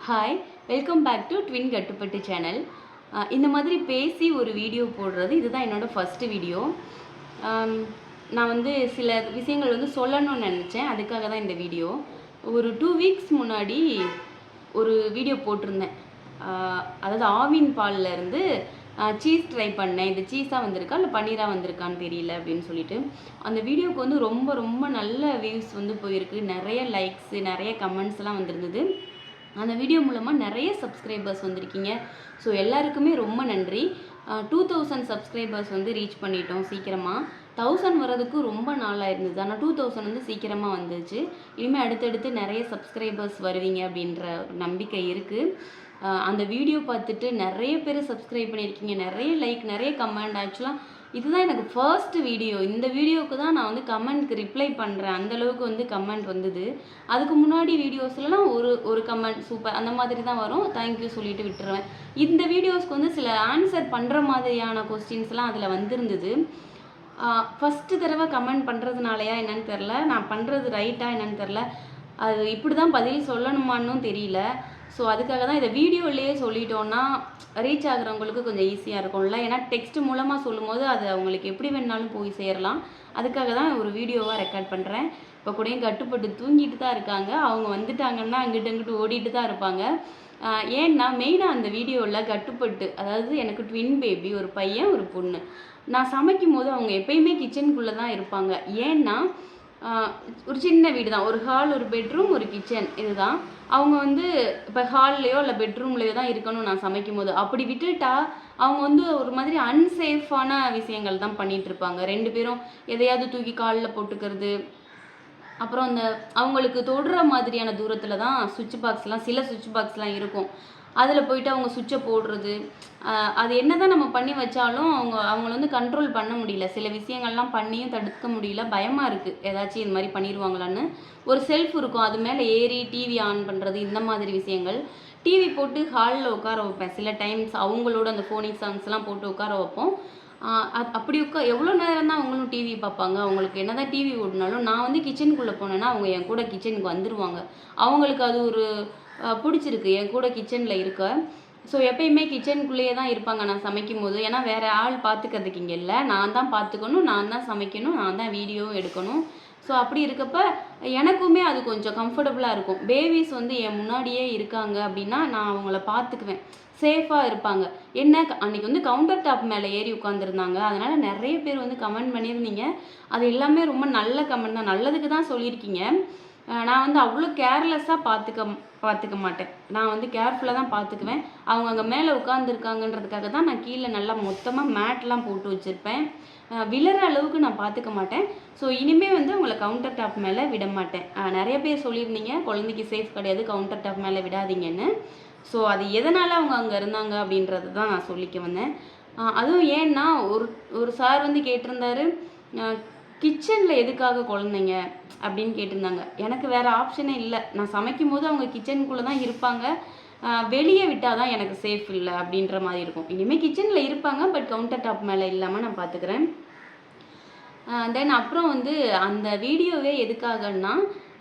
Hi, welcome back to twin கட்டுப்பட்டு channel. இந்த மாதிரி பேசி ஒரு வீடியோ போடுறது இதுதான் என்னோடய ஃபஸ்ட்டு வீடியோ. நான் வந்து சில விஷயங்கள் வந்து சொல்லணும்னு நினச்சேன். அதுக்காக தான் இந்த வீடியோ. ஒரு 2 வீக்ஸ் முன்னாடி ஒரு வீடியோ போட்டிருந்தேன். அதாவது ஆவின் பாலில் இருந்து சீஸ் ட்ரை பண்ணேன். இது சீஸாக வந்திருக்கா இல்லை பன்னீராக வந்திருக்கான்னு தெரியல அப்படின்னு சொல்லிட்டு அந்த வீடியோவுக்கு வந்து ரொம்ப ரொம்ப நல்ல வியூஸ் வந்து போயிருக்கு. நிறைய லைக்ஸு, நிறைய கமெண்ட்ஸ்லாம் வந்திருந்தது. அந்த வீடியோ மூலமாக நிறைய சப்ஸ்கிரைபர்ஸ் வந்திருக்கீங்க. ஸோ எல்லாருக்குமே ரொம்ப நன்றி. 2000 சப்ஸ்கிரைபர்ஸ் வந்து ரீச் பண்ணிட்டோம் சீக்கிரமாக. 1000 வரதுக்கு ரொம்ப நாளாக இருந்தது. ஆனால் 2000 வந்து சீக்கிரமாக வந்துச்சு. இனிமேல் அடுத்தடுத்து நிறைய சப்ஸ்கிரைபர்ஸ் வருவீங்க அப்படின்ற ஒரு நம்பிக்கை இருக்குது. அந்த வீடியோ பார்த்துட்டு நிறைய பேர் சப்ஸ்கிரைப் பண்ணியிருக்கீங்க, நிறைய லைக், நிறைய கமெண்ட். ஆக்சுவலாக இதுதான் எனக்கு ஃபர்ஸ்ட் வீடியோ. இந்த வீடியோவுக்கு தான் நான் வந்து கமெண்ட்க்கு ரிப்ளை பண்ணுறேன். அந்தளவுக்கு வந்து கமெண்ட் வந்தது. அதுக்கு முன்னாடி வீடியோஸ்லாம் ஒரு கமெண்ட் சூப்பர் அந்த மாதிரி தான் வரும். தேங்க்யூ சொல்லிட்டு விட்டுருவேன். இந்த வீடியோஸ்க்கு வந்து சில ஆன்சர் பண்ணுற மாதிரியான கொஸ்டின்ஸ்லாம் அதில் வந்திருந்தது. ஃபஸ்ட்டு தடவை கமெண்ட் பண்ணுறதுனாலையா என்னன்னு தெரில, நான் பண்ணுறது ரைட்டா என்னன்னு தெரில, அது இப்படி தான் பதில் சொல்லணுமான்னும் தெரியல. ஸோ அதுக்காக தான் இதை வீடியோலேயே சொல்லிட்டோன்னா ரீச் ஆகுறவங்களுக்கு கொஞ்சம் ஈஸியாக இருக்கும்ல. ஏன்னா டெக்ஸ்ட் மூலமாக சொல்லும்போது அது அவங்களுக்கு எப்படி வேணாலும் போய் சேரலாம். அதுக்காக தான் ஒரு வீடியோவாக ரெக்கார்ட் பண்ணுறேன். இப்போ கூடயும் கட்டுப்பட்டு தூங்கிட்டு தான் இருக்காங்க. அவங்க வந்துட்டாங்கன்னா அங்கிட்டு ஓடிட்டு தான் இருப்பாங்க. ஏன்னா மெயினாக அந்த வீடியோவில் கட்டுப்பட்டு, அதாவது எனக்கு ட்வின் பேபி, ஒரு பையன் ஒரு பொண்ணு. நான் சமைக்கும் போது அவங்க எப்பயுமே கிச்சனுக்குள்ளே தான் இருப்பாங்க. ஏன்னா ஒரு சின்ன வீடு தான். ஒரு ஹால், ஒரு பெட்ரூம், ஒரு கிச்சன், இதுதான். அவங்க வந்து இப்போ ஹால்லையோ இல்லை பெட்ரூம்லேயோ தான் இருக்கணும் நான் சமைக்கும் போது. அப்படி விட்டுட்டா அவங்க வந்து ஒரு மாதிரி அன்சேஃபான விஷயங்கள் தான் பண்ணிகிட்ருப்பாங்க. 2 பேரும் எதையாவது தூக்கி காலில் போட்டுக்கிறது. அப்புறம் அந்த அவங்களுக்கு தொடுற மாதிரியான தூரத்தில் தான் சில சுவிட்ச் பாக்ஸ்லாம் இருக்கும். அதில் போயிட்டு அவங்க சுவிட்சை போடுறது. அது என்ன தான் நம்ம பண்ணி வச்சாலும் அவங்கள வந்து கண்ட்ரோல் பண்ண முடியல. சில விஷயங்கள்லாம் பண்ணியும் தடுக்க முடியல. பயமாக இருக்குது ஏதாச்சும் இது மாதிரி பண்ணிடுவாங்களான்னு. ஒரு செல்ஃப் இருக்கும், அது மேலே ஏறி டிவி ஆன் பண்ணுறது, இந்த மாதிரி விஷயங்கள். டிவி போட்டு ஹாலில் உட்கார வைப்பேன். சில டைம்ஸ் அவங்களோட அந்த ஃபோனிக் சாங்ஸ்லாம் போட்டு உட்கார வைப்போம். அப்படி எவ்வளோ நேரம் தான் அவங்களும் டிவி பார்ப்பாங்க. அவங்களுக்கு என்ன தான் டிவி ஓடினாலும் நான் வந்து கிச்சனுக்குள்ளே போனேன்னா அவங்க என் கூட கிச்சனுக்கு வந்துடுவாங்க. அவங்களுக்கு அது ஒரு பிடிச்சிருக்கு என் கூட கிச்சனில் இருக்க. ஸோ எப்பயுமே கிச்சனுக்குள்ளேயே தான் இருப்பாங்க நான் சமைக்கும் போது. ஏன்னா வேறு ஆள் பார்த்துக்கிறதுக்கு இங்கே இல்லை. நான் தான் பார்த்துக்கணும், நான் தான் சமைக்கணும், நான் தான் வீடியோவும் எடுக்கணும். ஸோ அப்படி இருக்கப்ப எனக்குமே அது கொஞ்சம் கம்ஃபர்டபுளாக இருக்கும். பேபிஸ் வந்து என் முன்னாடியே இருக்காங்க அப்படின்னா நான் அவங்கள பார்த்துக்குவேன். சேஃபாக இருப்பாங்க. என்ன அன்றைக்கி வந்து கவுண்டர் டாப் மேலே ஏறி உட்காந்துருந்தாங்க. அதனால் நிறைய பேர் வந்து கமெண்ட் பண்ணியிருந்தீங்க. அது எல்லாமே ரொம்ப நல்ல கமெண்ட் தான், நல்லதுக்கு தான் சொல்லியிருக்கீங்க. நான் வந்து அவ்வளோ கேர்லெஸ்ஸாக பார்த்துக்க மாட்டேன். நான் வந்து கேர்ஃபுல்லாக தான் பார்த்துக்குவேன். அவங்க அங்கே மேலே உட்காந்துருக்காங்கன்றதுக்காக தான் நான் கீழே நல்லா மொத்தமாக மேட்லாம் போட்டு வச்சுருப்பேன். விழுற அளவுக்கு நான் பார்த்துக்க மாட்டேன். ஸோ இனிமேல் வந்து அவங்கள கவுண்டர் டாப் மேலே விட மாட்டேன். நிறைய பேர் சொல்லியிருந்தீங்க குழந்தைக்கு சேஃப் கிடையாது, கவுண்டர் டாப் மேலே விடாதீங்கன்னு. ஸோ அது எதனால் அவங்க அங்கே இருந்தாங்க அப்படின்றது தான் நான் சொல்லிக்க வந்தேன். அதுவும் ஏன்னா ஒரு சார் வந்து கேட்டிருந்தாரு, கிச்சனில் எதுக்காக குழந்தைங்க அப்படின்னு கேட்டிருந்தாங்க. எனக்கு வேறு ஆப்ஷனே இல்லை. நான் சமைக்கும் போது அவங்க கிச்சனுக்குள்ளே தான் இருப்பாங்க. வெளியே விட்டால் தான் எனக்கு சேஃப் இல்லை அப்படின்ற மாதிரி இருக்கும். இனிமேல் கிச்சனில் இருப்பாங்க, பட் கவுண்டர் டாப் மேலே இல்லாமல் நான் பார்த்துக்கிறேன். தென் அப்புறம் வந்து அந்த வீடியோவே எதுக்காகன்னா,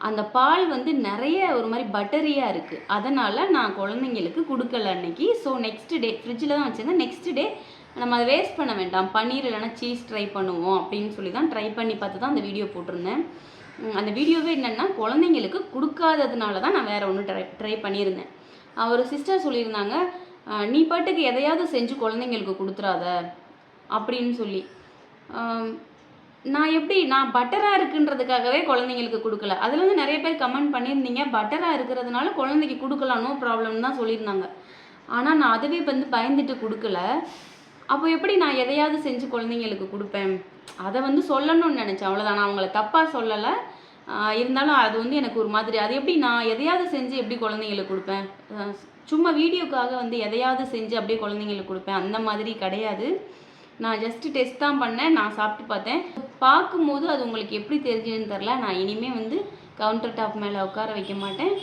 அந்த பால் வந்து நிறைய ஒரு மாதிரி பட்டரியாக இருக்குது. அதனால் நான் குழந்தைங்களுக்கு கொடுக்கல அன்னைக்கு. ஸோ நெக்ஸ்ட் டே ஃப்ரிட்ஜில் தான் வச்சுருந்தேன். நெக்ஸ்ட் டே நம்ம அதை வேஸ்ட் பண்ண வேண்டாம், பன்னீர் இல்லைனா சீஸ் ட்ரை பண்ணுவோம் அப்படின்னு சொல்லி தான் ட்ரை பண்ணி பார்த்து தான் அந்த வீடியோ போட்டிருந்தேன். அந்த வீடியோவே என்னென்னா குழந்தைங்களுக்கு கொடுக்காததுனால தான் நான் வேறு ஒன்று ட்ரை பண்ணியிருந்தேன். ஒரு சிஸ்டர் சொல்லியிருந்தாங்க, நீ பாட்டுக்கு எதையாவது செஞ்சு குழந்தைங்களுக்கு கொடுத்துறாத அப்படின்னு சொல்லி. நான் பட்டராக இருக்குன்றதுக்காகவே குழந்தைங்களுக்கு கொடுக்கல. அதில் வந்து நிறைய பேர் கமெண்ட் பண்ணியிருந்தீங்க, பட்டராக இருக்கிறதுனால குழந்தைக்கு கொடுக்கலாம், நோ ப்ராப்ளம்னு தான் சொல்லியிருந்தாங்க. ஆனால் நான் அதுவே வந்து பயந்துட்டு கொடுக்கல. அப்போ எப்படி நான் எதையாவது செஞ்சு குழந்தைங்களுக்கு கொடுப்பேன்? அதை வந்து சொல்லணும்னு நினச்சேன், அவ்வளோதான். நான் அவங்கள தப்பாக சொல்லலை. இருந்தாலும் அது வந்து எனக்கு ஒரு மாதிரி, அது எப்படி நான் எதையாவது செஞ்சு எப்படி குழந்தைங்களுக்கு கொடுப்பேன்? சும்மா வீடியோக்காக வந்து எதையாவது செஞ்சு அப்படியே குழந்தைங்களுக்கு கொடுப்பேன் அந்த மாதிரி கிடையாது. நான் ஜஸ்ட்டு டெஸ்ட் தான் பண்ணேன். நான் சாப்பிட்டு பார்த்தேன். பார்க்கும்போது அது உங்களுக்கு எப்படி தெரிஞ்சுன்னு தெரில. நான் இனிமேல் வந்து கவுண்டர் டாப் மேலே உட்கார வைக்க மாட்டேன்.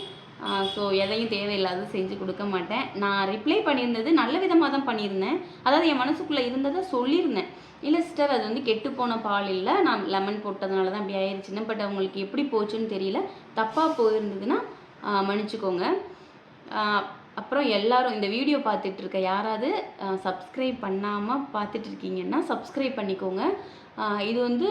ஸோ எதையும் தேவையில்லாத செஞ்சு கொடுக்க மாட்டேன். நான் ரிப்ளை பண்ணியிருந்தது நல்ல விதமாக தான் பண்ணியிருந்தேன். அதாவது என் மனசுக்குள்ளே இருந்ததை சொல்லியிருந்தேன். இல்லை சிஸ்டர், அது வந்து கெட்டுப்போன பால் இல்லை, நான் லெமன் போட்டதுனால தான் அப்படி ஆயிடுச்சுன்னு. பட் அவங்களுக்கு எப்படி போச்சுன்னு தெரியல. தப்பாக போயிருந்ததுன்னா மன்னிச்சுக்கோங்க. அப்புறம் எல்லாரும் இந்த வீடியோ பார்த்துட்டு இருக்க யாராவது சப்ஸ்கிரைப் பண்ணாமல் பார்த்துட்டு இருக்கீங்கன்னா சப்ஸ்கிரைப் பண்ணிக்கோங்க. இது வந்து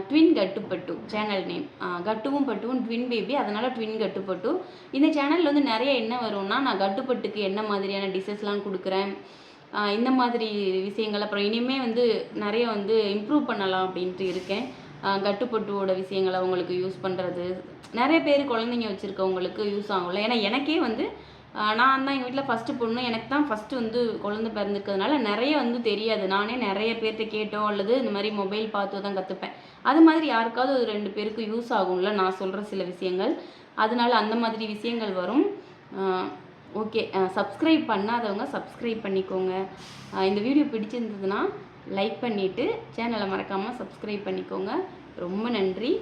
ட்வின் கட்டுப்பட்டு சேனல் நேம். கட்டுவும் பட்டுவும் ட்வின் பேபி, அதனால் ட்வின் கட்டுப்பட்டு. இந்த சேனலில் வந்து நிறைய என்ன வரும்னா, நான் கட்டுப்பட்டுக்கு என்ன மாதிரியான டிஷ்ஷஸ்லாம் கொடுக்குறேன், இந்த மாதிரி விஷயங்கள். அப்புறம் இனிமேல் வந்து நிறைய வந்து இம்ப்ரூவ் பண்ணலாம் அப்படின்ட்டு இருக்கேன். கட்டுப்பட்டுவோட விஷயங்களை அவங்களுக்கு யூஸ் பண்ணுறது, நிறைய பேர் குழந்தைங்க வச்சுருக்கவங்களுக்கு யூஸ் ஆகும்ல. ஏன்னா எனக்கே வந்து நான் தான் எங்கள் வீட்டில் ஃபஸ்ட்டு பொண்ணு. எனக்கு தான் ஃபஸ்ட்டு வந்து குழந்தை பிறந்திருக்கிறதுனால நிறைய வந்து தெரியாது. நானே நிறைய பேர்கிட்ட கேட்டோ அல்லது இந்த மாதிரி மொபைல் பார்த்து தான் கற்றுப்பேன். அது மாதிரி யாருக்காவது ஒரு 2 பேருக்கு யூஸ் ஆகும்ல நான் சொல்கிற சில விஷயங்கள். அதனால அந்த மாதிரி விஷயங்கள் வரும். ஓகே, சப்ஸ்கிரைப் பண்ணாதவங்க சப்ஸ்கிரைப் பண்ணிக்கோங்க. இந்த வீடியோ பிடிச்சிருந்ததுன்னா லைக் பண்ணிவிட்டு சேனலை மறக்காமல் சப்ஸ்கிரைப் பண்ணிக்கோங்க. ரொம்ப நன்றி.